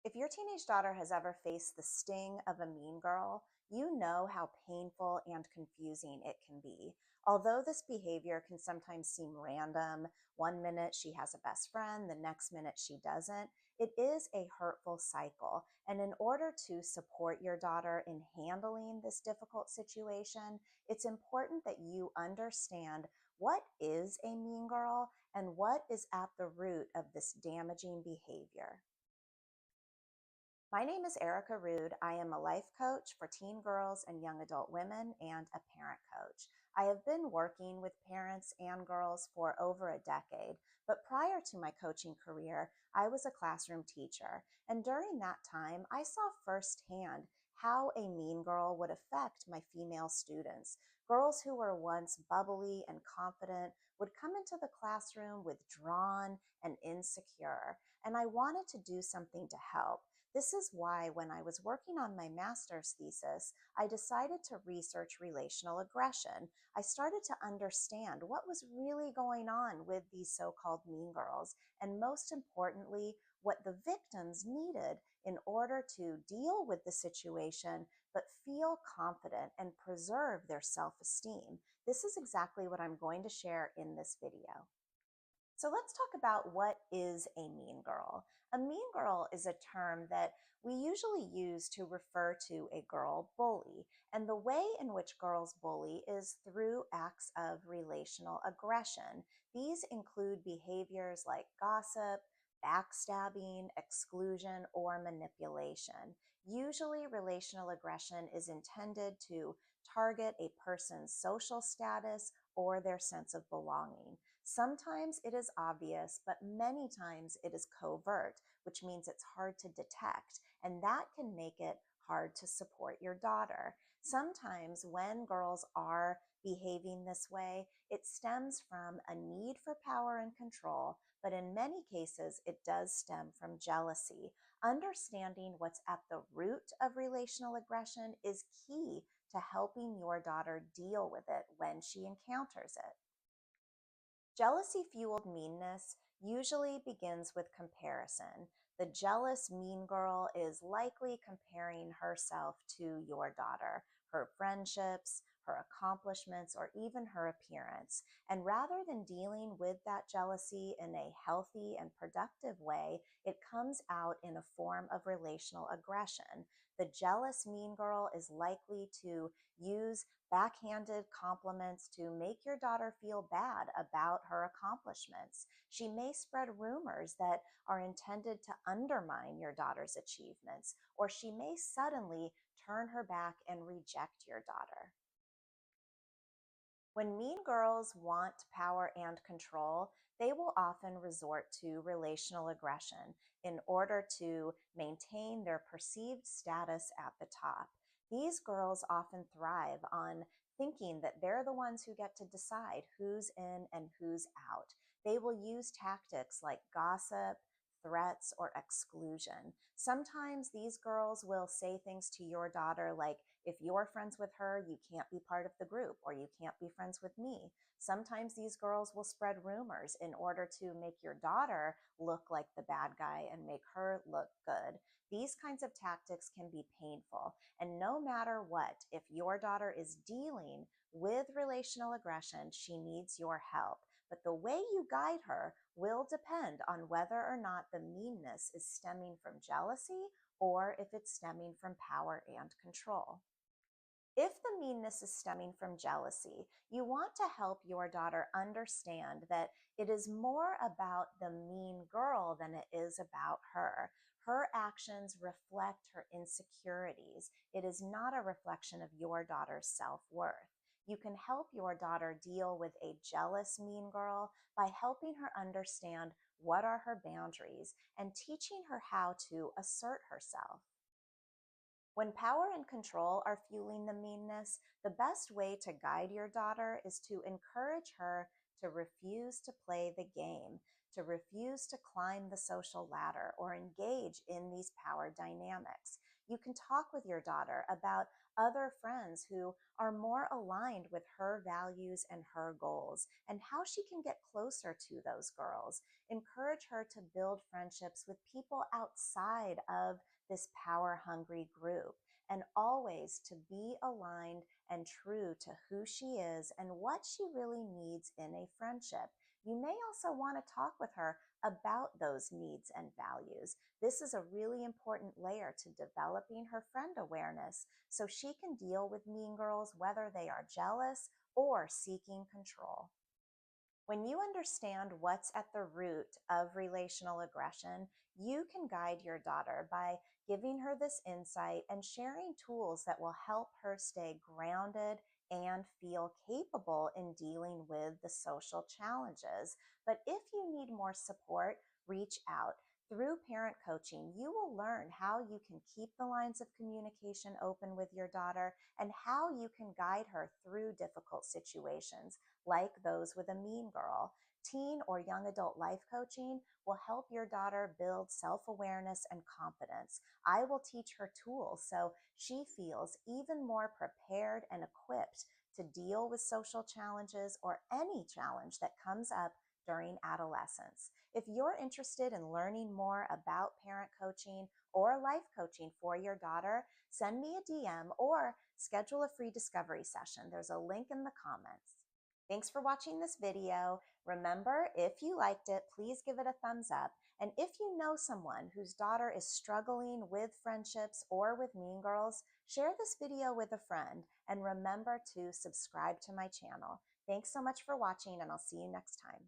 If your teenage daughter has ever faced the sting of a mean girl, you know how painful and confusing it can be. Although this behavior can sometimes seem random, one minute she has a best friend, the next minute she doesn't, it is a hurtful cycle. And in order to support your daughter in handling this difficult situation, it's important that you understand what is a mean girl and what is at the root of this damaging behavior. My name is Erica Rude. I am a life coach for teen girls and young adult women and a parent coach. I have been working with parents and girls for over a decade, but prior to my coaching career, I was a classroom teacher. And during that time, I saw firsthand how a mean girl would affect my female students. Girls who were once bubbly and confident would come into the classroom withdrawn and insecure. And I wanted to do something to help. This is why, when I was working on my master's thesis, I decided to research relational aggression. I started to understand what was really going on with these so called mean girls, and most importantly, what the victims needed in order to deal with the situation but feel confident and preserve their self esteem. This is exactly what I'm going to share in this video. So let's talk about what is a mean girl. A mean girl is a term that we usually use to refer to a girl bully. And the way in which girls bully is through acts of relational aggression. These include behaviors like gossip, backstabbing, exclusion, or manipulation. Usually, relational aggression is intended to target a person's social status or their sense of belonging. Sometimes it is obvious, but many times it is covert, which means it's hard to detect, and that can make it hard to support your daughter. Sometimes when girls are behaving this way, it stems from a need for power and control, but in many cases, it does stem from jealousy. Understanding what's at the root of relational aggression is key to helping your daughter deal with it when she encounters it. Jealousy-fueled meanness usually begins with comparison. The jealous mean girl is likely comparing herself to your daughter, her friendships, her accomplishments, or even her appearance. And rather than dealing with that jealousy in a healthy and productive way, it comes out in a form of relational aggression. The jealous mean girl is likely to use backhanded compliments to make your daughter feel bad about her accomplishments. She may spread rumors that are intended to undermine your daughter's achievements, or she may suddenly turn her back and reject your daughter. When mean girls want power and control, they will often resort to relational aggression in order to maintain their perceived status at the top. These girls often thrive on thinking that they're the ones who get to decide who's in and who's out. They will use tactics like gossip, threats, or exclusion. Sometimes these girls will say things to your daughter like, if you're friends with her, you can't be part of the group, or you can't be friends with me. Sometimes these girls will spread rumors in order to make your daughter look like the bad guy and make her look good. These kinds of tactics can be painful. And no matter what, if your daughter is dealing with relational aggression, she needs your help. But the way you guide her will depend on whether or not the meanness is stemming from jealousy or if it's stemming from power and control. If the meanness is stemming from jealousy, you want to help your daughter understand that it is more about the mean girl than it is about her. Her actions reflect her insecurities. It is not a reflection of your daughter's self-worth. You can help your daughter deal with a jealous mean girl by helping her understand what are her boundaries and teaching her how to assert herself. When power and control are fueling the meanness, the best way to guide your daughter is to encourage her to refuse to play the game, to refuse to climb the social ladder or engage in these power dynamics. You can talk with your daughter about other friends who are more aligned with her values and her goals, and how she can get closer to those girls. Encourage her to build friendships with people outside of this power hungry group, and always to be aligned and true to who she is and what she really needs in a friendship. You may also want to talk with her about those needs and values. This is a really important layer to developing her friend awareness so she can deal with mean girls whether they are jealous or seeking control. When you understand what's at the root of relational aggression, you can guide your daughter by giving her this insight and sharing tools that will help her stay grounded and feel capable in dealing with the social challenges. But if you need more support, reach out. Through parent coaching, you will learn how you can keep the lines of communication open with your daughter and how you can guide her through difficult situations like those with a mean girl. Teen or young adult life coaching will help your daughter build self awareness and confidence. I will teach her tools so she feels even more prepared and equipped to deal with social challenges or any challenge that comes up during adolescence. If you're interested in learning more about parent coaching or life coaching for your daughter, send me a DM or schedule a free discovery session. There's a link in the comments. Thanks for watching this video. Remember, if you liked it, please give it a thumbs up. And if you know someone whose daughter is struggling with friendships or with mean girls, share this video with a friend. And remember to subscribe to my channel. Thanks so much for watching, and I'll see you next time.